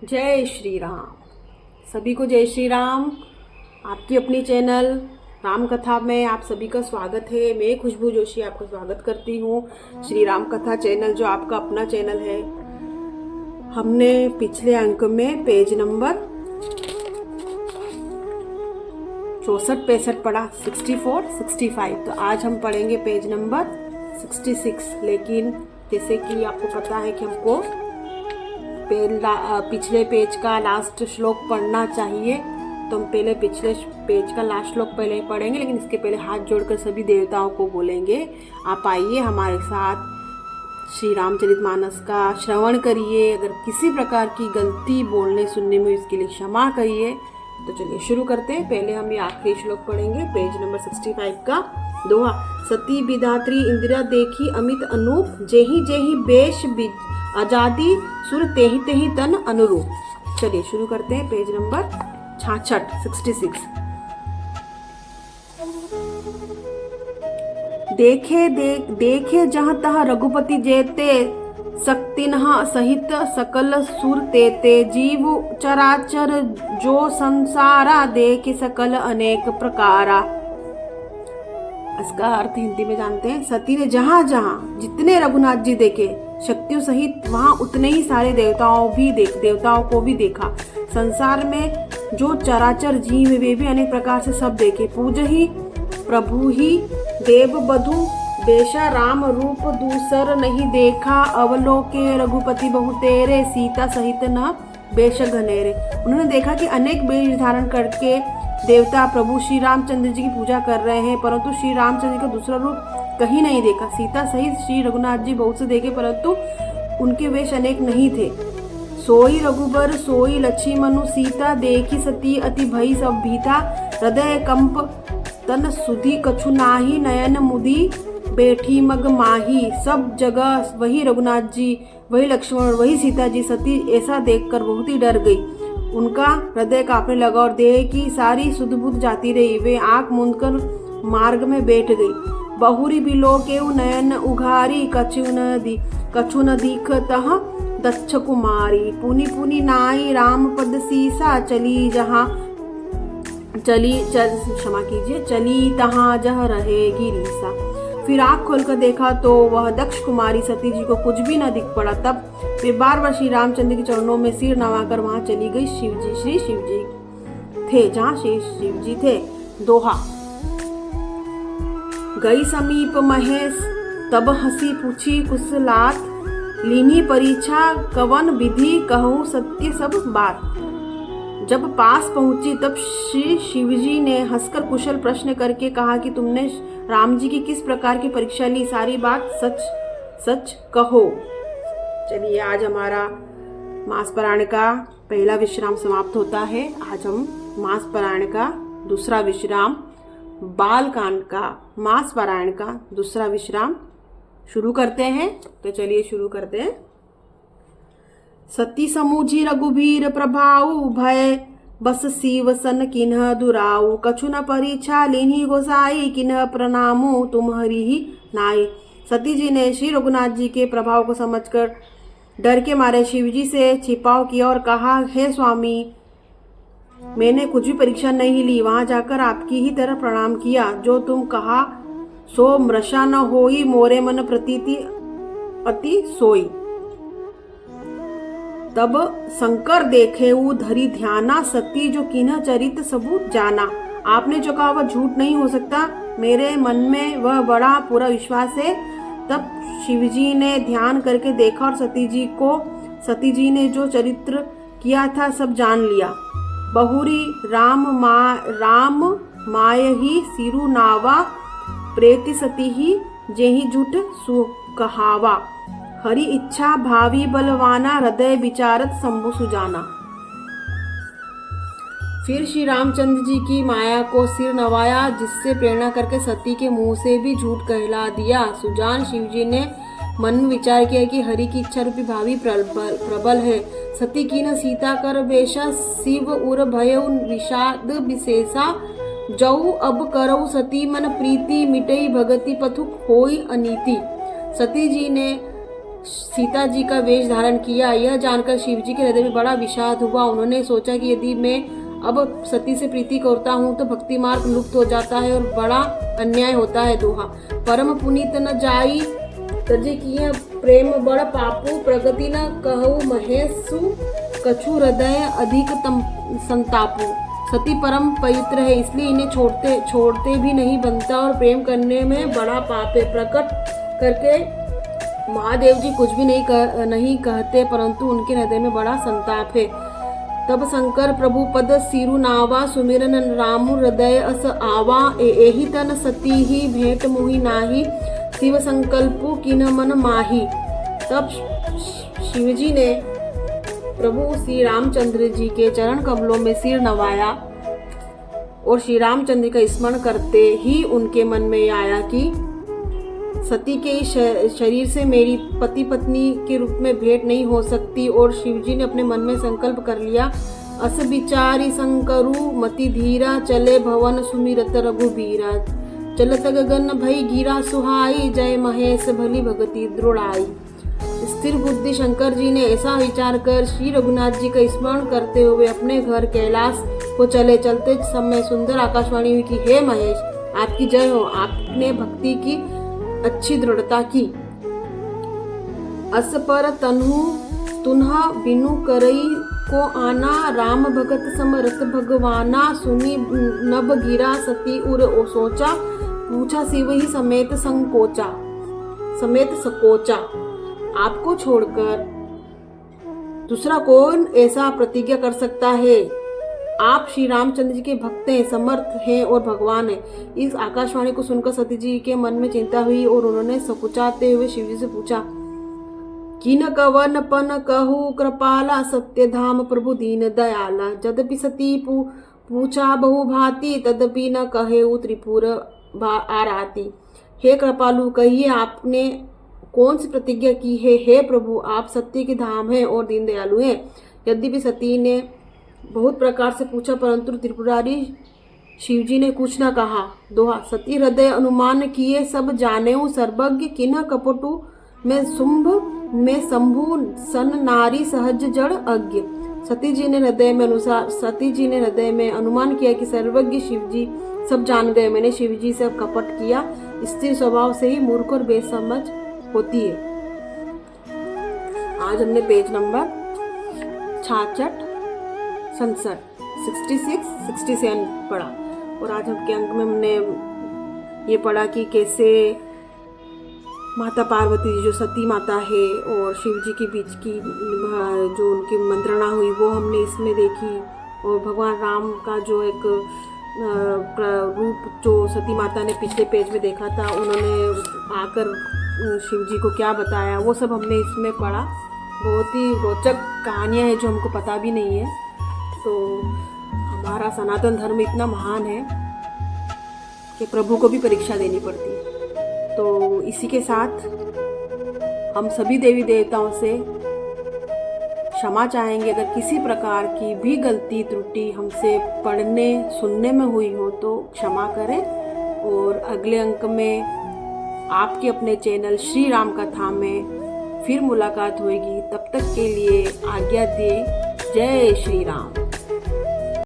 जय श्री राम। सभी को जय श्री राम। आपकी अपनी चैनल राम कथा में आप सभी का स्वागत है। मैं खुशबू जोशी आपका स्वागत करती हूँ। श्री राम कथा चैनल जो आपका अपना चैनल है। हमने पिछले अंक में पेज नंबर 64-65 पढ़ा, 64-65। तो आज हम पढ़ेंगे पेज नंबर 66। लेकिन जैसे कि आपको पता है कि हमको पिछले पेज का लास्ट श्लोक पढ़ना चाहिए, तो हम पहले पिछले पेज का लास्ट श्लोक पहले ही पढ़ेंगे। लेकिन इसके पहले हाथ जोड़कर सभी देवताओं को बोलेंगे, आप आइए हमारे साथ श्री रामचरितमानस का श्रवण करिए। अगर किसी प्रकार की गलती बोलने सुनने में इसके लिए क्षमा करिए। तो चलिए शुरू करते हैं। पहले हम ये आखिरी श्लोक पढ़ेंगे, पेज नंबर 65 का दोहा। सती विधात्री इंदिरा देखी अमित अनूप, जेहि जेहि बेश आजादी सुर तेहि तेहि तन अनुरूप। चलिए शुरू करते हैं। Page number 66। देखे जहाँ तहाँ रघुपति जेते, शक्तिनः सहित सकल सुर तेते। जीव चराचर जो संसारा, देखे सकल अनेक प्रकारा। इसका अर्थ हिंदी में जानते हैं। सती ने जहाँ जहाँ जितने रघुनाथ जी देखे शक्तियों सहित, वहाँ उतने ही सारे देवताओं को भी देखा। संसार में जो चराचर जीव वे भी अनेक प्रकार से सब देखे। पूज ही प्रभु ही देव बधु, बेशा राम रूप दूसर नहीं देखा। अवलोके रघुपति बहु तेरे, सीता सहित न बेश घनेरे। उन्होंने देखा कि अनेक वेश धारण करके देवता प्रभु श्री रामचंद्र जी की पूजा कर रहे हैं, परंतु श्री रामचंद्र जी का दूसरा रूप कहीं नहीं देखा। सीता सहित श्री रघुनाथ जी बहुत से देखे, परंतु उनके वेश अनेक नहीं थे। सोई रघुबर सोई लक्ष्मणु, सीता देखी सती अति भई सब भीता। हृदय कंप तन सुधी कछु नाही, नयन मुदी बैठी मग माही। सब जगह वही रघुनाथ जी, वही लक्ष्मण, वही सीता जी। सती ऐसा देखकर बहुत ही डर गई। उनका हृदय कांपने लगा और देह की सारी सुध बुध जाती रही। वे आंख मूंदकर मार्ग में बैठ गई। बहुरी बिलोके नयन उघारी, कछु न दिखतः दक्ष कुमारी। पुनि पुनि नाई राम पद सीसा, चली तहाँ जह रहेगी रीसा। फिर आँख खोलकर देखा तो वह दक्ष कुमारी सती जी को कुछ भी न दिख पड़ा। तब वे बार बार श्री रामचंद्र के चरणों में सिर नवाकर वहां चली गई। श्री शिवजी थे जहाँ श्री शिवजी थे। दोहा। गई समीप महेश तब हंसी पूछी कुशलात, लीनी परीक्षा कवन विधि कहूँ सत्य सब बात। जब पास पहुंची तब श्री शिवजी ने हंसकर कुशल प्रश्न करके कहा कि तुमने राम जी की किस प्रकार की परीक्षा ली, सारी बात सच सच कहो। चलिए आज हमारा मास पारायण का पहला विश्राम समाप्त होता है। आज हम मास पारायण का दूसरा विश्राम, बालकांड का मास पारायण का दूसरा विश्राम शुरू करते हैं। तो चलिए शुरू करते हैं। सती समूझी रघुबीर प्रभाऊ, भय बस शिव सन किन्ह दुराऊ। कछु न परीक्षा लीन्ही गोसाई, किन्ह प्रणामू तुम्हारी ही नाई। सती जी ने श्री रघुनाथ जी के प्रभाव को समझकर डर के मारे शिव जी से छिपाव किया और कहा, हे स्वामी, मैंने कुछ भी परीक्षा नहीं ली। वहां जाकर आपकी ही तरह प्रणाम किया। जो तुम कहा सो मृषा न होई, मोरे मन प्रतीति अति सोई। तब शंकर देखे धरी ध्याना, सती जो किन्ह चरित सबूत जाना। आपने जो कहा वह झूठ नहीं हो सकता, मेरे मन में वह बड़ा पूरा विश्वास है। तब शिवजी ने ध्यान करके देखा और सती जी ने जो चरित्र किया था सब जान लिया। बहुरी राम माय ही सिरु नावा, प्रेति सती ही जेहि झूठ सुकहावा। हरि इच्छा भावी बलवाना, हृदय विचारत शंभु सुजाना। फिर श्री रामचंद्र जी की माया को सिर नवाया, जिससे प्रेरणा करके सती के मुंह से भी झूठ कहला दिया। सुजान शिवजी ने मन में विचार किया कि हरि की इच्छा रूपी भावी प्रबल है। सती की न सीता कर बेशा, शिव उर भय विषाद विशेषा। जऊ अब करऊ सती मन प्रीति, मिटई भगति पथुक होई अनीति। सती जी ने सीता जी का वेश धारण किया। यह जानकर शिव जी के हृदय में बड़ा विषाद हुआ। उन्होंने सोचा कि यदि मैं अब सती से प्रीति करता हूँ तो भक्ति मार्ग लुप्त हो जाता है और बड़ा अन्याय होता है। दोहा परम पुनीत न जाई तजे किए प्रेम बड़ पापू, प्रगति न कहु महेशु, कछु हृदय अधिक संतापू। सती परम पवित्र है, इसलिए इन्हें छोड़ते भी नहीं बनता और प्रेम करने में बड़ा पाप है। प्रकट करके महादेव जी कुछ भी नहीं कहते, परंतु उनके हृदय में बड़ा संताप है। तब शंकर प्रभु पद सिरु नावा, सुमिरन रामु हृदय अस आवा। एहि तन सती ही भेंट मोहि नाही, शिव संकल्पु किन मन माही। तब शिवजी ने प्रभु श्री रामचंद्र जी के चरण कमलों में सिर नवाया और श्री रामचंद्र का स्मरण करते ही उनके मन में आया कि सती के शरीर से मेरी पति पत्नी के रूप में भेंट नहीं हो सकती। और शिवजी ने अपने मन में संकल्प कर लिया, अस विचारी शंकरु मति धीरा, चले भवन सुमिरत रघुबीरा। चलत गगन भई गिरा सुहाई, जय महेश भली भगति दृढ़ाई। स्थिर बुद्धि शंकर जी ने ऐसा विचार कर श्री रघुनाथ जी का स्मरण करते हुए अपने घर कैलाश को चले। चलते समय सुंदर आकाशवाणी हुई कि हे महेश, आपकी जय हो, आपने भक्ति की अच्छी दृढ़ता की। अस पर तनु तुन्हा बिनु करई को आना, राम भगत समरथ भगवाना। सुनी नभ गिरा सती उर ओ सोचा, पूछा शिव ही समेत सकोचा। आपको छोड़कर दूसरा कौन ऐसा प्रतिज्ञा कर सकता है? आप श्री रामचंद्र जी के भक्त हैं, समर्थ हैं और भगवान हैं। इस आकाशवाणी को सुनकर सती जी के मन में चिंता हुई और उन्होंने सकुचाते हुए शिव जी से पूछा, किन कवन पन कहू कृपाला, सत्य धाम प्रभु दीन दयाला। यद्यपि सती पूछा बहु भांति, तदपि न कहे त्रिपुर आराती। हे कृपालु, कहिए आपने कौन सी प्रतिज्ञा की है? हे प्रभु, आप सत्य के धाम हैं और दीन दयालु हैं। यद्यपि सती ने बहुत प्रकार से पूछा, परंतु त्रिपुरारी शिवजी ने कुछ न कहा। दोहा सती हृदय अनुमान किए, सब जानेऊ सर्वज्ञ। किन्ह कपटु में शुंभ में शंभु, सन नारी सहज जड़ अज्ञ। सती जी ने हृदय में अनुमान किया कि सर्वज्ञ शिवजी सब जान गए। मैंने शिवजी से कपट किया। स्थिर स्वभाव से ही मूर्ख और बेसमझ होती है। आज हमने पेज नंबर 66, 66, 67 पढ़ा और आज हम के अंक में हमने ये पढ़ा कि कैसे माता पार्वती जो सती माता है और शिव जी के बीच की जो उनकी मंत्रणा हुई वो हमने इसमें देखी। और भगवान राम का जो एक रूप जो सती माता ने पिछले पेज में देखा था, उन्होंने आकर शिव जी को क्या बताया, वो सब हमने इसमें पढ़ा। बहुत ही रोचक कहानियाँ हैं जो हमको पता भी नहीं है। तो हमारा सनातन धर्म इतना महान है कि प्रभु को भी परीक्षा देनी पड़ती है। तो इसी के साथ हम सभी देवी देवताओं से क्षमा चाहेंगे। अगर किसी प्रकार की भी गलती त्रुटि हमसे पढ़ने सुनने में हुई हो तो क्षमा करें। और अगले अंक में आपके अपने चैनल श्री राम कथा में फिर मुलाकात होगी। तब तक के लिए आज्ञा दें। जय श्री राम।